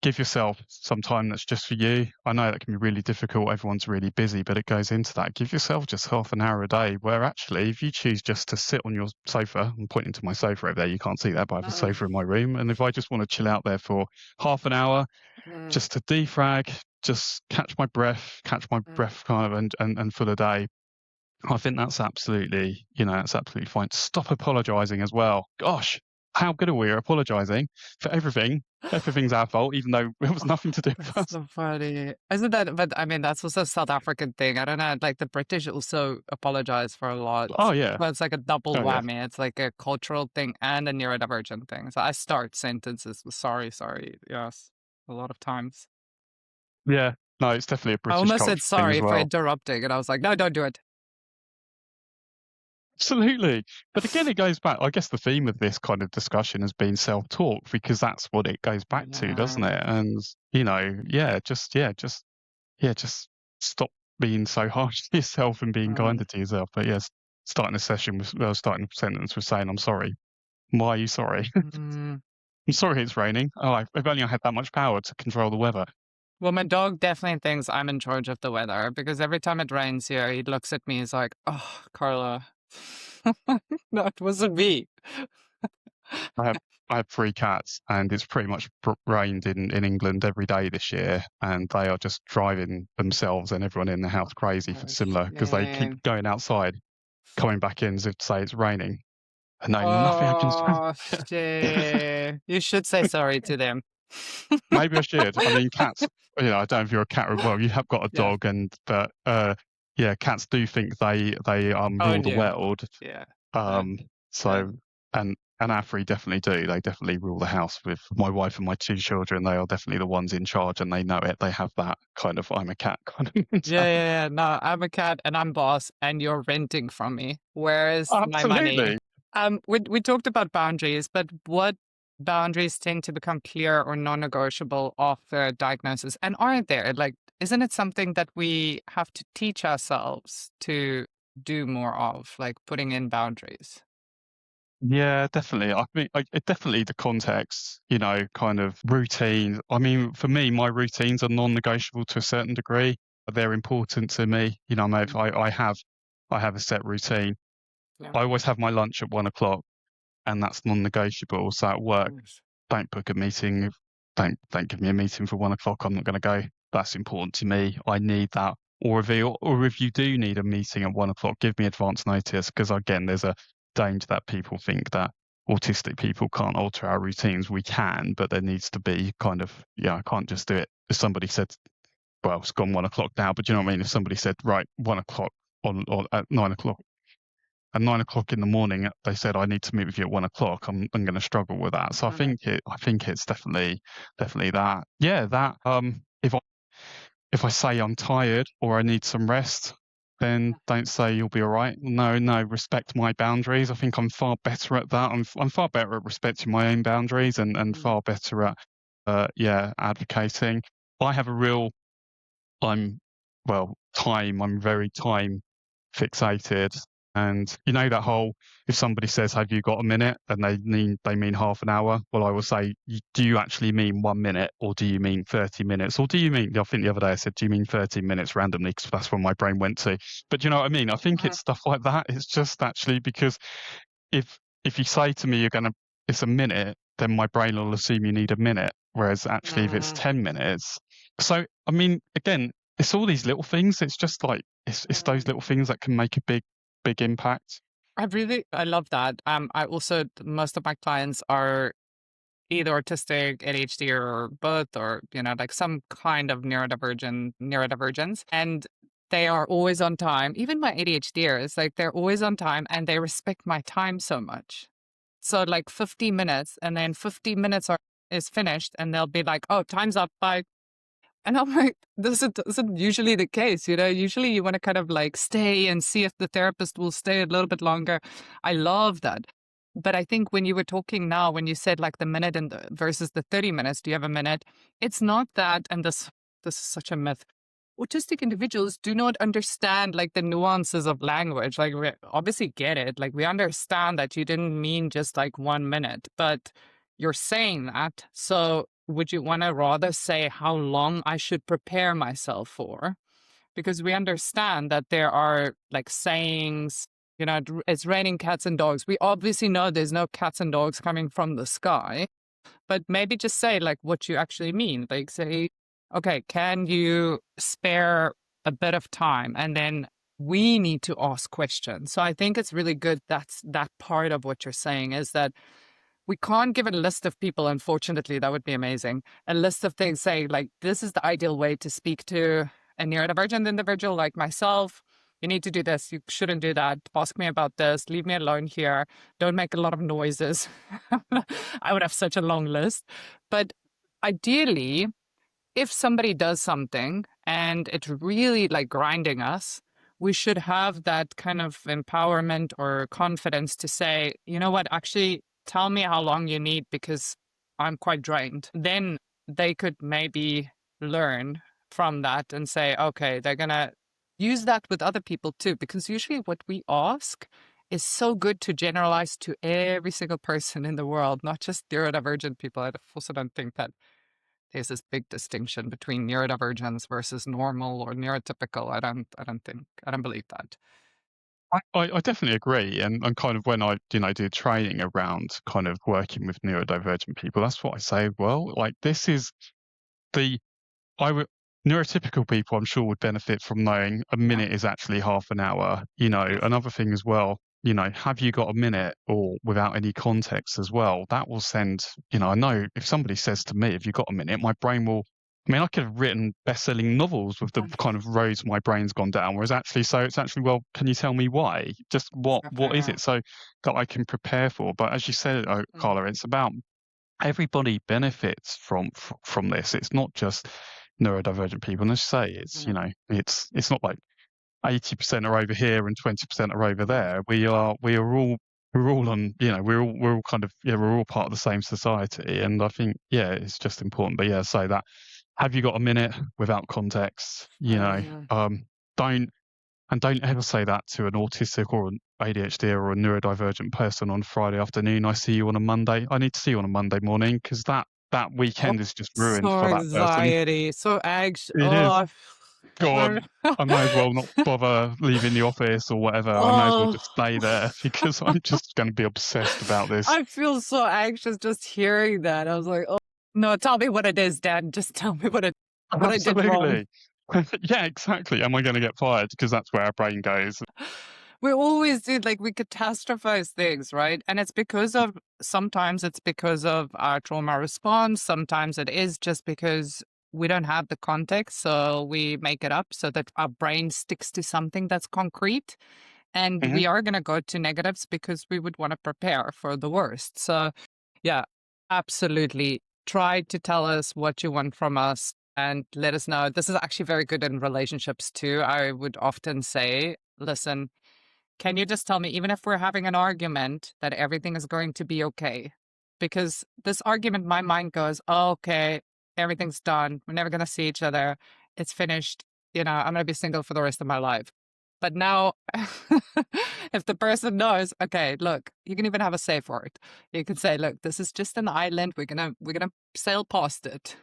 give yourself some time that's just for you. I know that can be really difficult. Everyone's really busy, but it goes into that. Give yourself just half an hour a day where actually, if you choose just to sit on your sofa, I'm pointing to my sofa over there, you can't see that, but I have a mm, sofa in my room. And if I just want to chill out there for half an hour, mm, just to defrag, just catch my mm. breath kind of and for the day. I think that's absolutely fine. Stop apologizing as well. Gosh, how good are we at apologizing for everything? Everything's our fault, even though it was nothing to do with That's us. so funny. Isn't that, but I mean, that's also a South African thing. I don't know, like the British also apologize for a lot. Oh yeah. But it's like a double Oh yeah. whammy. It's like a cultural thing and a neurodivergent thing. So I start sentences with sorry, sorry, yes, a lot of times. Yeah. No, it's definitely a I British almost said cultural thing as sorry for well. interrupting, and I was like, no, don't do it. Absolutely. But again, it goes back, I guess the theme of this kind of discussion has been self-talk because that's what it goes back to, Yeah. doesn't it? And, just stop being so harsh to yourself and being Mm. kinder to yourself. But yes, starting a sentence with saying, "I'm sorry." Why are you sorry? Mm. I'm sorry it's raining. Oh, if only I had that much power to control the weather. Well, my dog definitely thinks I'm in charge of the weather because every time it rains here, he looks at me. He's like, "Oh, Carla, no, it wasn't me." I have I have 3 cats, and it's pretty much rained in England every day this year, and they are just driving themselves and everyone in the house crazy for Oh, similar because they keep shame. going outside, coming back in as if to say it's raining, and no, nothing I can Oh, shit. You should say sorry to them. maybe I should. I mean, cats, I don't know if you're a cat well, you have got a Yeah. dog but, yeah, cats do think they Oh, rule and the you. world. Yeah. Uh, Um, uh, so and our 3 definitely do. They definitely rule the house with my wife and my 2 children. They are definitely the ones in charge, and they know it. They have that kind of "I'm a cat" kind of yeah, mentality. yeah, yeah. No, I'm a cat and I'm boss, and you're renting from me. Where is my money? Absolutely. We talked about boundaries, but what boundaries tend to become clear or non-negotiable after diagnosis? And aren't there? Like, isn't it something that we have to teach ourselves to do more of, like putting in boundaries? Yeah, definitely. I mean, definitely the context, kind of routine. I mean, for me, my routines are non-negotiable to a certain degree. They're important to me. Mm, I have a set routine. yeah. I always have my lunch at 1 o'clock, and that's non-negotiable. So at work, Yes. don't book a meeting. Don't give me a meeting for 1 o'clock. I'm not going to go. That's important to me. I need that. Or if you do need a meeting at 1 o'clock, give me advance notice because again, there's a danger that people think that autistic people can't alter our routines. We can, but there needs to be kind of I can't just do it. If somebody said, well, it's gone 1 o'clock now, but do you know what I mean? If somebody said, right, 1 o'clock on at 9 o'clock at 9 o'clock in the morning, they said, "I need to meet with you at 1 o'clock." I'm going to struggle with that. So I think it's definitely that. Yeah, that. If I say I'm tired or I need some rest, then don't say you'll be all right. No, no, respect my boundaries. I think I'm far better at that. I'm far better at respecting my own boundaries and Mm, far better at advocating. I have a real I'm I'm very time fixated. And that whole if somebody says, "Have you got a minute?" and they mean half an hour, well, I will say, Do you actually mean 1 minute or do you mean 30 minutes? Or do you mean I think the other day I said, "Do you mean 30 minutes?" randomly because that's where my brain went to. But do you know what I mean? I think mhm, it's stuff like that. It's just actually because if you say to me it's a minute, then my brain will assume you need a minute. Whereas actually if it's mm, 10 minutes. So I mean, again, it's all these little things. It's just like it's those mm. little things that can make a big impact. I love that. I also most of my clients are either autistic, ADHD, or both, or like some kind of neurodivergence, and they are always on time. Even my ADHDers, like they're always on time, and they respect my time so much. So like 50 minutes, and then 50 minutes is finished, and they'll be like, "Oh, time's up, bye." And I'm like, this isn't usually the case, Usually you want to kind of like stay and see if the therapist will stay a little bit longer. I love that. But I think when you were talking now, when you said like the minute and versus the 30 minutes, do you have a minute? It's not that, and this is such a myth. Autistic individuals do not understand like the nuances of language. Like we obviously get it. Like we understand that you didn't mean just like 1 minute, but you're saying that. So would you want to rather say how long I should prepare myself for? Because we understand that there are like sayings, it's raining cats and dogs. We obviously know there's no cats and dogs coming from the sky, but maybe just say like what you actually mean. Like say, okay, can you spare a bit of time? And then we need to ask questions. So I think it's really good that's that part of what you're saying is that we can't give a list of people, unfortunately, that would be amazing. A list of things saying, like, this is the ideal way to speak to a neurodivergent individual like myself. You need to do this. You shouldn't do that. Ask me about this. Leave me alone here. Don't make a lot of noises. I would have such a long list. But ideally, if somebody does something and it's really like grinding us, we should have that kind of empowerment or confidence to say, you know what, actually tell me how long you need because I'm quite drained. Then they could maybe learn from that and say, okay, they're going to use that with other people too. Because usually what we ask is so good to generalize to every single person in the world, not just neurodivergent people. I also don't think that there's this big distinction between neurodivergence versus normal or neurotypical. I don't believe that. I definitely agree, and kind of when I do training around kind of working with neurodivergent people, that's what I say. Well, like this is the I would neurotypical people, I'm sure, would benefit from knowing a Yeah. minute is actually half an hour. Another thing as well, have you got a minute or without any context as well? That will send, I know if somebody says to me, "Have you got a minute?" My brain will. I mean, I could have written best-selling novels with the kind of roads my brain's gone down. Whereas it's actually, well, can you tell me why? Just what is Yeah. it? So that I can prepare for. But as you said, Mm, Carla, it's about everybody benefits from this. It's not just neurodivergent people. And as I say, it's mm, it's not like 80% are over here and 20% are over mm. there. We're all on, we're all kind of, we're all part of the same society. And I think, it's just important. But say that, have you got a minute without context? Yeah. Don't don't ever say that to an autistic or an ADHD or a neurodivergent person on Friday afternoon. I see you on a Monday. I need to see you on a Monday morning because that Oh, weekend is just ruined so for that person. anxiety, so anxious. It is. Oh, God, I may as well not bother leaving the office or whatever. I may as well oh, just stay there because I'm just going to be obsessed about this. I feel so anxious just hearing that. I was like, oh, no, tell me what it is, Dad. Just tell me what I did wrong. Absolutely. Yeah, exactly. Am I going to get fired? Because that's where our brain goes. We always do, like, we catastrophize things, right? And sometimes it's because of our trauma response. Sometimes it is just because we don't have the context. So we make it up so that our brain sticks to something that's concrete. And Hmm. we are going to go to negatives because we would want to prepare for the worst. So, yeah, absolutely. Try to tell us what you want from us and let us know. This is actually very good in relationships too. I would often say, listen, can you just tell me, even if we're having an argument, that everything is going to be okay? Because this argument, my mind goes, oh, okay, everything's done. We're never going to see each other. It's finished. I'm going to be single for the rest of my life. But now, if the person knows, okay, look, you can even have a safe word. You can say, look, this is just an island. We're gonna sail past it.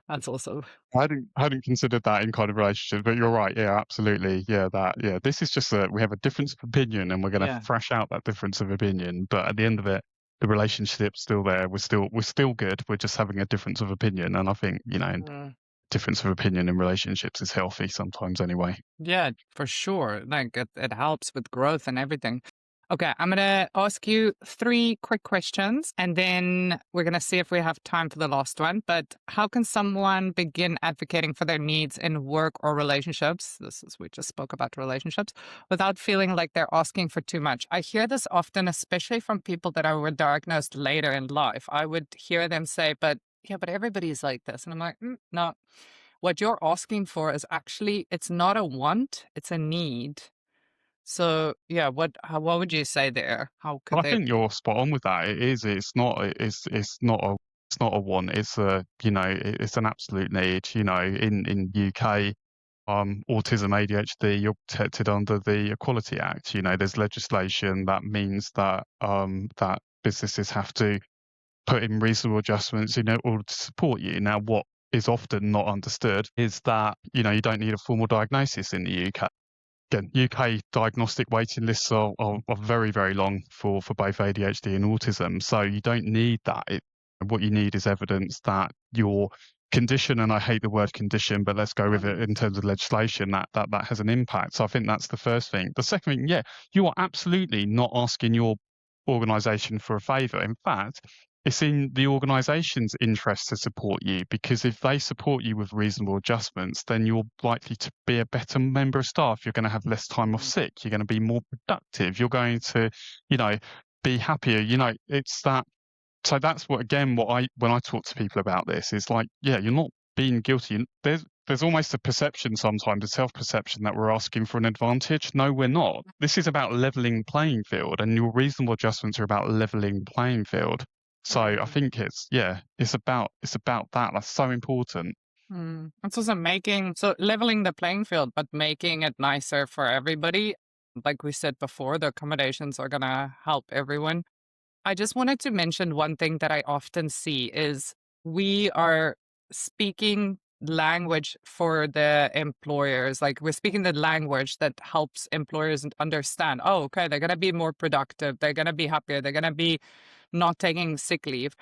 That's also I hadn't considered that in kind of relationships, but you're right. Yeah, absolutely. Yeah. This is just we have a difference of opinion and we're going to yeah. thrash out that difference of opinion. But at the end of it, the relationship's still there. We're still good. We're just having a difference of opinion. And I think, difference of opinion in relationships is healthy sometimes anyway. Yeah, for sure. Like it helps with growth and everything. Okay, I'm gonna ask you three quick questions and then we're gonna see if we have time for the last one. But how can someone begin advocating for their needs in work or relationships? We just spoke about relationships without feeling like they're asking for too much. I hear this often, especially from people that were diagnosed later in life. I would hear them say, but yeah, but everybody's like this. And I'm like, no, what you're asking for is actually, it's not a want, it's a need. So yeah, what would you say there? How But could I they? think you're spot on with that. It is. It's not a want. It's an absolute need. In UK, autism, ADHD, you're protected under the Equality Act. There's legislation that means that businesses have to put in reasonable adjustments in order to support you. Now, what is often not understood is that you don't need a formal diagnosis in the UK. Again, UK diagnostic waiting lists are very, very long for both ADHD and autism. So you don't need that. What you need is evidence that your condition, and I hate the word condition, but let's go with it in terms of legislation, that has an impact. So I think that's the first thing. The second thing, you are absolutely not asking your organisation for a favour. In fact, it's in the organisation's interest to support you, because if they support you with reasonable adjustments, then you're likely to be a better member of staff. You're going to have less time off sick. You're going to be more productive. You're going to, be happier. It's that. So that's when I talk to people about this, is like, you're not being guilty. There's almost a perception sometimes, a self-perception, that we're asking for an advantage. No, we're not. This is about leveling playing field, and your reasonable adjustments are about leveling playing field. So I Mm, think it's about that. That's so important. It's also leveling the playing field, but making it nicer for everybody. Like we said before, the accommodations are going to help everyone. I just wanted to mention one thing that I often see is we are speaking language for the employers. Like we're speaking the language that helps employers understand, oh, okay, they're going to be more productive. They're going to be happier. They're going to be not taking sick leave.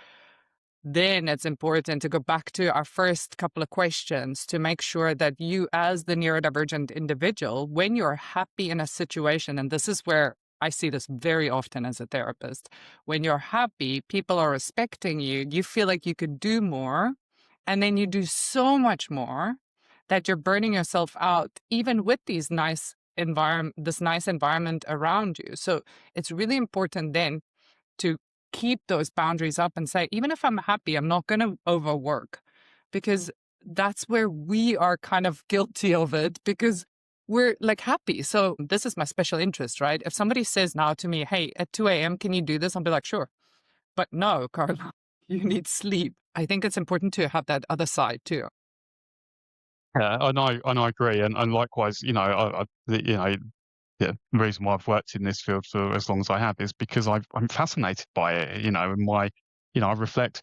Then it's important to go back to our first couple of questions to make sure that you, as the neurodivergent individual, when you're happy in a situation, and this is where I see this very often as a therapist, when you're happy, people are respecting you, you feel like you could do more, and then you do so much more that you're burning yourself out, even with this nice environment around you. So it's really important then to keep those boundaries up and say, even if I'm happy, I'm not going to overwork, because that's where we are kind of guilty of it because we're like happy. So this is my special interest, right? If somebody says now to me, hey, at 2 a.m., can you do this? I'll be like, sure. But no, Carla, you need sleep. I think it's important to have that other side too. Yeah, and I agree, and likewise, yeah, the reason why I've worked in this field for as long as I have is because I'm fascinated by it, and I reflect,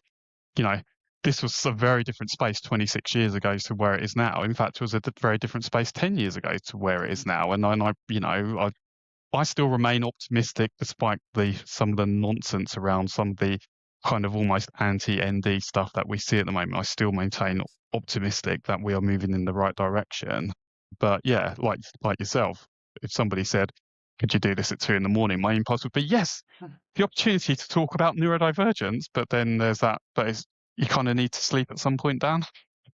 you know, this was a very different space 26 years ago to where it is now. In fact, it was a very different space 10 years ago to where it is now, and I still remain optimistic despite some of the nonsense around some of the kind of almost anti-ND stuff that we see at the moment. I still maintain optimistic that we are moving in the right direction. But yeah, like yourself, if somebody said, "Could you do this at 2 in the morning?" my impulse would be yes. The opportunity to talk about neurodivergence, but then there's that. You kind of need to sleep at some point, Dan.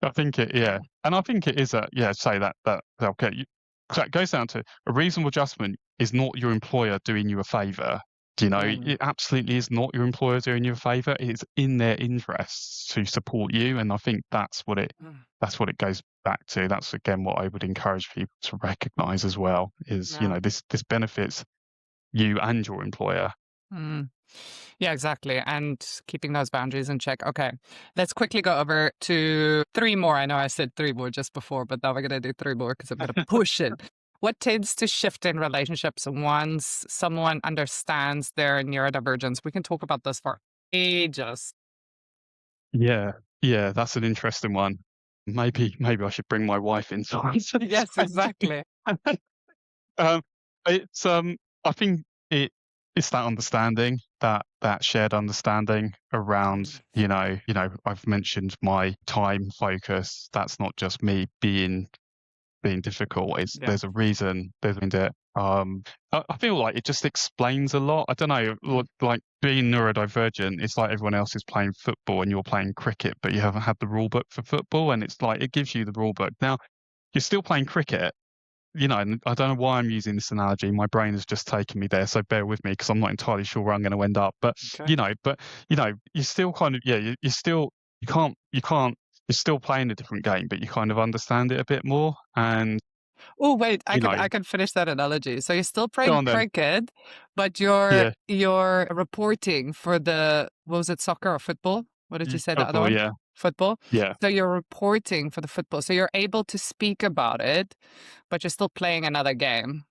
I think yeah, and I think it is say that okay. So it goes down to a reasonable adjustment is not your employer doing you a favor. Mm. It absolutely is not your employer doing you a favor. It's in their interests to support you, and I think Mm. that's what it goes back to. That's again what I would encourage people to recognise as well. Is Yeah. this benefits you and your employer. Mm. Yeah, exactly. And keeping those boundaries in check. Okay. Let's quickly go over to three more. I know I said three more just before, but now we're going to do three more because I'm going to push it. What tends to shift in relationships once someone understands their neurodivergence? We can talk about this for ages. Yeah, yeah, that's an interesting one. Maybe I should bring my wife into answer this Yes, question. exactly. Um, it's I think it's that understanding, that shared understanding around, Mm. I've mentioned my time focus. That's not just me being difficult. Yeah. There's a reason behind it. I feel like it just explains a lot. I don't know, Mm. like being neurodivergent, it's like everyone else is playing football and you're playing cricket, but you haven't had the rule book for football, and it's like it gives you the rule book. Now you're still playing cricket, and I don't know why I'm using this analogy. My brain has just taken me there, so bear with me because I'm not entirely sure where I'm going to end up. But Okay. you know, but you still kind of you still you can't you're still playing a different game, but you kind of understand it a bit more. And Oh, wait, I you can know, I can finish that analogy. So you're still go playing on then. cricket, but you're Yeah, you're reporting for the what was it, soccer or football? What did you say the other football. one? Yeah, Football. yeah. So you're reporting for the football. So you're able to speak about it, but you're still playing another game.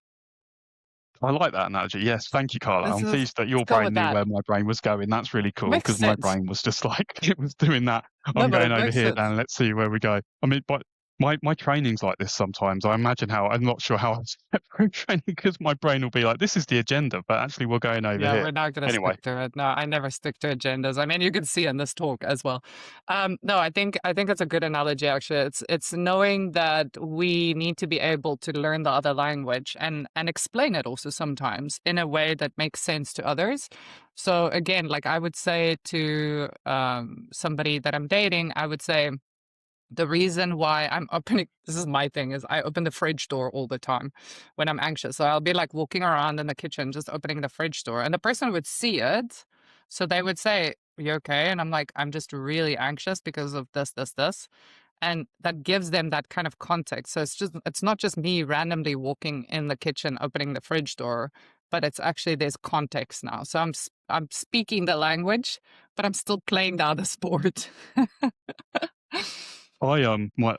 I like that analogy. Yes, thank you, Carla. Let's I'm just pleased that let's your go brain with knew that. where my brain was going. That's really cool Makes because my sense. brain was just like it was doing that. No, I'm but going it over makes here, sense. Dan. Let's see where we go. I mean, but my training's like this sometimes. I imagine how I'm not sure how I set through training because my brain will be like, "This is the agenda," but actually we're going over Yeah, here. we're not gonna Anyway, stick to it. No, I never stick to agendas. I mean, you can see in this talk as well. No, I think it's a good analogy actually. It's knowing that we need to be able to learn the other language and explain it also sometimes in a way that makes sense to others. So again, like I would say to somebody that I'm dating, I would say the reason why I'm opening this is my thing is I open the fridge door all the time when I'm anxious. So I'll be like walking around in the kitchen just opening the fridge door and the person would see it. So they would say, "You okay?" And I'm like, "I'm just really anxious because of this." And that gives them that kind of context. So it's not just me randomly walking in the kitchen opening the fridge door, but it's actually there's context now. So I'm speaking the language, but I'm still playing the other sport. my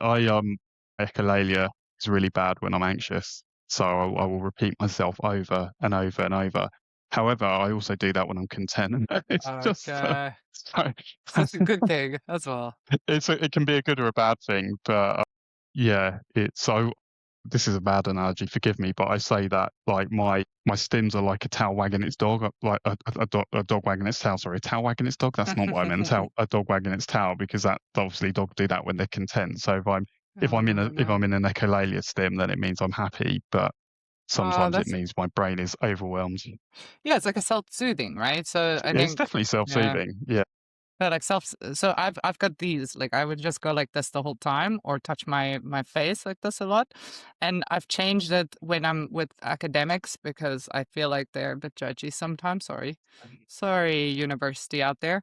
echolalia is really bad when I'm anxious. So I will repeat myself over and over and over. However, I also do that when I'm content. It's just Okay. so That's a good thing as well. it can be a good or a bad thing, but yeah, it's so. This is a bad analogy, forgive me, but I say that like my stims are like a tail wagging its dog, like a dog wagging its tail. Sorry, a tail wagging its dog. That's not what I meant. A dog wagging its tail, because that obviously dogs do that when they're content. So Oh, if I'm no. in an echolalia stim, then it means I'm happy, but Oh, sometimes it that's means my brain is overwhelmed. yeah, it's like a self-soothing, right? So I It's think, definitely yeah. self-soothing. Yeah. Yeah, like so I've got these, like I would just go like this the whole time or touch my face like this a lot. And I've changed it when I'm with academics because I feel like they're a bit judgy sometimes. Sorry. Sorry, university out there.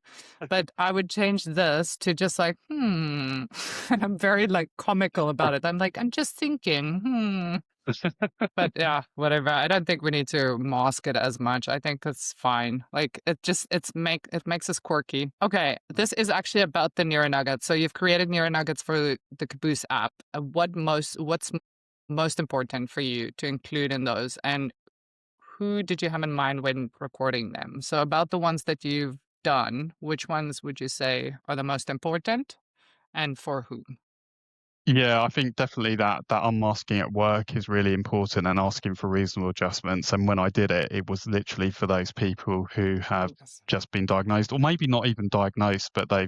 But I would change this to just like, hmm. And I'm very like comical about it. I'm like, I'm just thinking, hmm. But yeah, whatever. I don't think we need to mask it as much. I think it's fine. Like it makes us quirky. Okay, this is actually about the neural nuggets. So you've created neural nuggets for the Caboose app. What's most important for you to include in those, and who did you have in mind when recording them? So about the ones that you've done, which ones would you say are the most important, and for whom? Yeah, I think definitely that unmasking at work is really important, and asking for reasonable adjustments. And when I did it, it was literally for those people who have Yes. just been diagnosed, or maybe not even diagnosed, but they've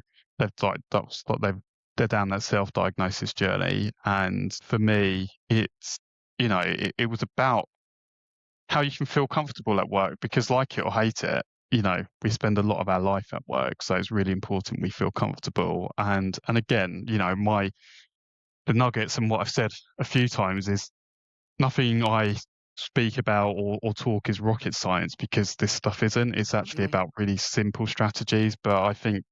like that's what they're down that self-diagnosis journey. And for me, it's it was about how you can feel comfortable at work, because like it or hate it, we spend a lot of our life at work, so it's really important we feel comfortable. And again, my the nuggets and what I've said a few times is nothing I speak about or talk is rocket science, because this stuff isn't. It's actually Mhm. about really simple strategies. But I think,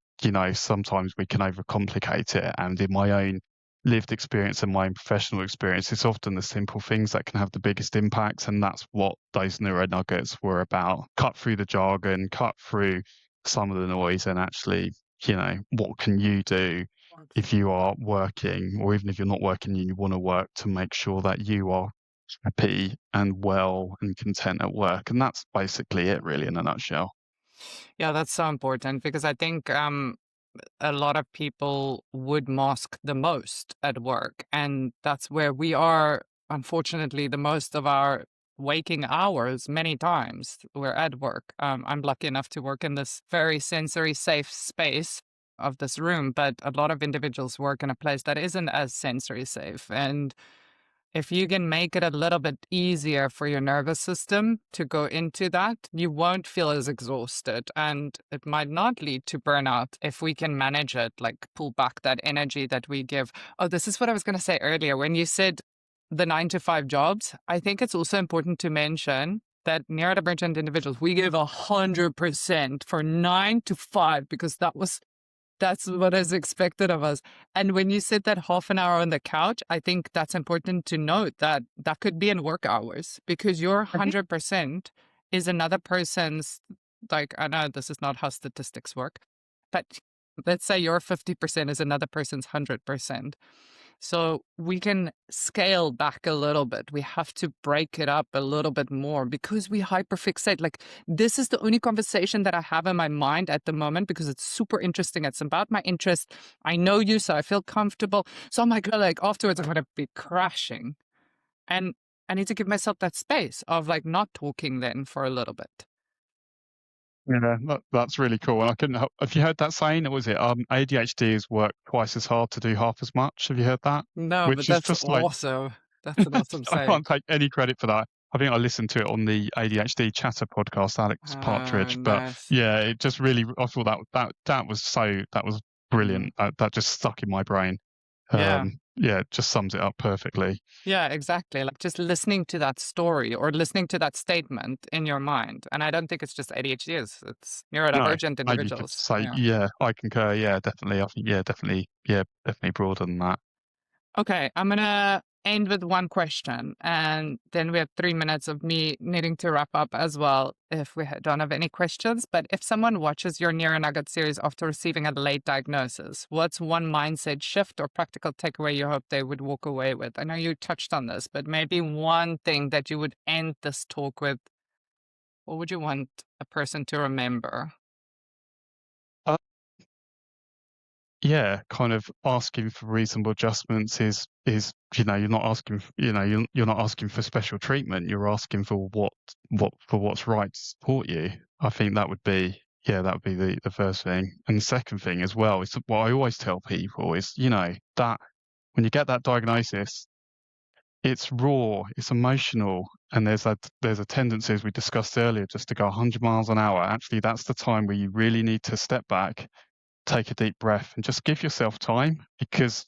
sometimes we can overcomplicate it. And in my own lived experience and my own professional experience, it's often the simple things that can have the biggest impacts. And that's what those neuro nuggets were about. Cut through the jargon, cut through some of the noise, and actually, what can you do if you are working, or even if you're not working and you want to work, to make sure that you are happy and well and content at work. And that's basically it, really, in a nutshell. Yeah, that's so important because I think a lot of people would mask the most at work. And that's where we are, unfortunately, the most of our waking hours. Many times we're at work. I'm lucky enough to work in this very sensory safe space of this room, but a lot of individuals work in a place that isn't as sensory safe. And if you can make it a little bit easier for your nervous system to go into that, you won't feel as exhausted, and it might not lead to burnout if we can manage it, like pull back that energy that we give. Oh, this is what I was going to say earlier. When you said the 9 to 5 jobs, I think it's also important to mention that neurodivergent individuals, we give 100% for 9 to 5 because that's what is expected of us. And when you sit that half an hour on the couch, I think that's important to note that that could be in work hours because your Mhm. 100% is another person's, like, I know this is not how statistics work, but let's say your 50% is another person's 100%. So we can scale back a little bit. We have to break it up a little bit more because we hyperfixate. Like, this is the only conversation that I have in my mind at the moment because it's super interesting. It's about my interest. I know you, so I feel comfortable. So I'm like afterwards, I'm going to be crashing. And I need to give myself that space of like not talking then for a little bit. Yeah, that's really cool. And I couldn't help. Have you heard that saying? Or was it ADHD is work twice as hard to do half as much? Have you heard that? No, but Which is that's just like awesome. That's an awesome I saying. can't take any credit for that. I think I listened to it on the ADHD Chatter podcast, Alex Partridge. But Nice. yeah, it just really, I thought that was Mm. brilliant. That just stuck in my brain. Yeah. Yeah, it just sums it up perfectly. Yeah, exactly. Like just listening to that story or listening to that statement in your mind. And I don't think it's just ADHD, it's No, neurodivergent maybe you could individuals. say, Yeah. yeah, I concur. Yeah, definitely. I think, yeah, definitely broader than that. Okay, I'm gonna end with one question, and then we have 3 minutes of me needing to wrap up as well if we don't have any questions. But if someone watches your Neuro Nugget series after receiving a late diagnosis, what's one mindset shift or practical takeaway you hope they would walk away with? I know you touched on this, but maybe one thing that you would end this talk with. What would you want a person to remember? Uh, yeah, kind of asking for reasonable adjustments is you're not asking you're not asking for special treatment. You're asking for what's right to support you. I think that would be the first thing. And the second thing as well is what I always tell people is, that when you get that diagnosis, it's raw, it's emotional, and there's a tendency, as we discussed earlier, just to go 100 miles an hour. Actually, that's the time where you really need to step back, take a deep breath, and just give yourself time, because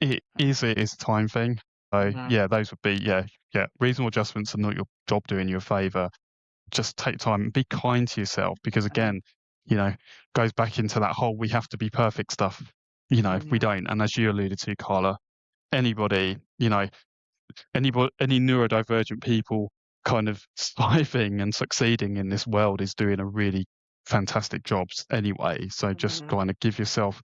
it is a time thing. So Mhm. yeah, those would be reasonable adjustments are not your job doing you a favor. Just take time and be kind to yourself, because again, goes back into that whole we have to be perfect stuff. If we Mhm. don't, and as you alluded to, Carla, anybody, any neurodivergent people kind of striving and succeeding in this world is doing a really fantastic job anyway. So just Mhm. kind of give yourself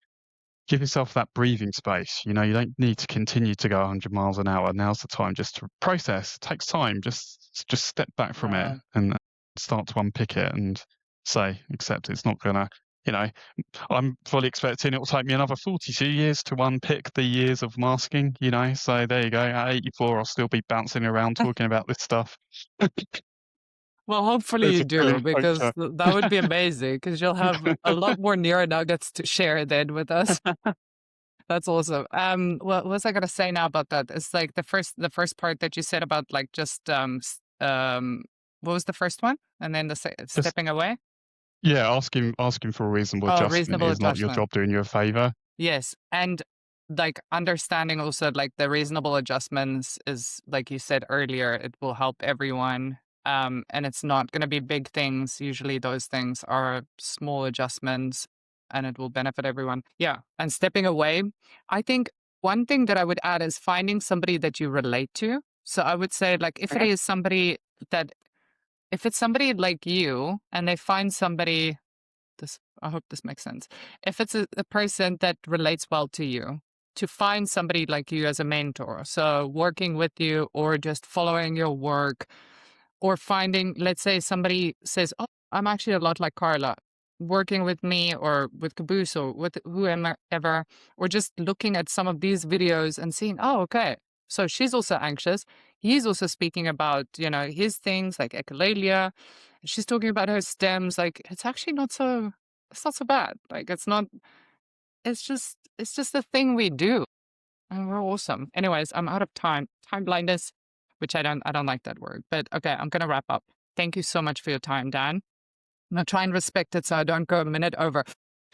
that breathing space. You don't need to continue to go 100 miles an hour. Now's the time just to process. It takes time. Just step back from it Yeah. and start to unpick it and accept it's not gonna. You know, I'm fully expecting it will take me another 42 years to unpick the years of masking. So there you go. At 84, I'll still be bouncing around talking about this stuff. Well, hopefully There's you a do, brilliant because picture. that would be amazing, because you'll have a lot more Neuro Nuggets to share then with us. That's awesome. What was I gonna say now about that? It's like the first part that you said about like just what was the first one? And then the Just stepping away? asking for a reasonable Oh, adjustment reasonable is not your adjustment. job doing you a favor. Yes. And like understanding also like the reasonable adjustments is like you said earlier, it will help everyone. And it's not going to be big things. Usually those things are small adjustments and it will benefit everyone. Yeah. And stepping away, I think one thing that I would add is finding somebody that you relate to. So I would say like if it is somebody that if it's somebody like you and they find somebody this I hope this makes sense. If it's a person that relates well to you, to find somebody like you as a mentor. So working with you or just following your work or finding, let's say somebody says, "Oh, I'm actually a lot like Carla." Working with me or with Caboose or with whoever, or just looking at some of these videos and seeing, oh, okay. So she's also anxious. He's also speaking about, his things like echolalia. She's talking about her stems. Like it's not so bad. Like it's just a thing we do. And we're awesome. Anyways, I'm out of time. Time blindness, which I don't like that word. But okay, I'm gonna wrap up. Thank you so much for your time, Dan. I'm gonna try and respect it so I don't go a minute over.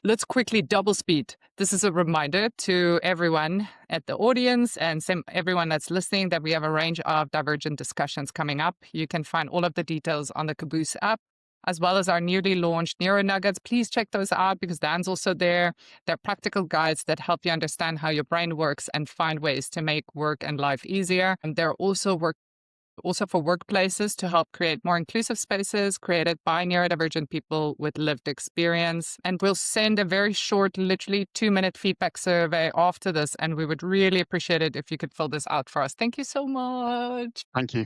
Let's quickly double speed. This is a reminder to everyone at the audience and everyone that's listening that we have a range of divergent discussions coming up. You can find all of the details on the Caboose app, as well as our newly launched Neuro Nuggets. Please check those out because Dan's also there. They're practical guides that help you understand how your brain works and find ways to make work and life easier. And they're also for workplaces to help create more inclusive spaces created by neurodivergent people with lived experience. And we'll send a very short, literally 2-minute feedback survey after this. And we would really appreciate it if you could fill this out for us. Thank you so much. Thank you.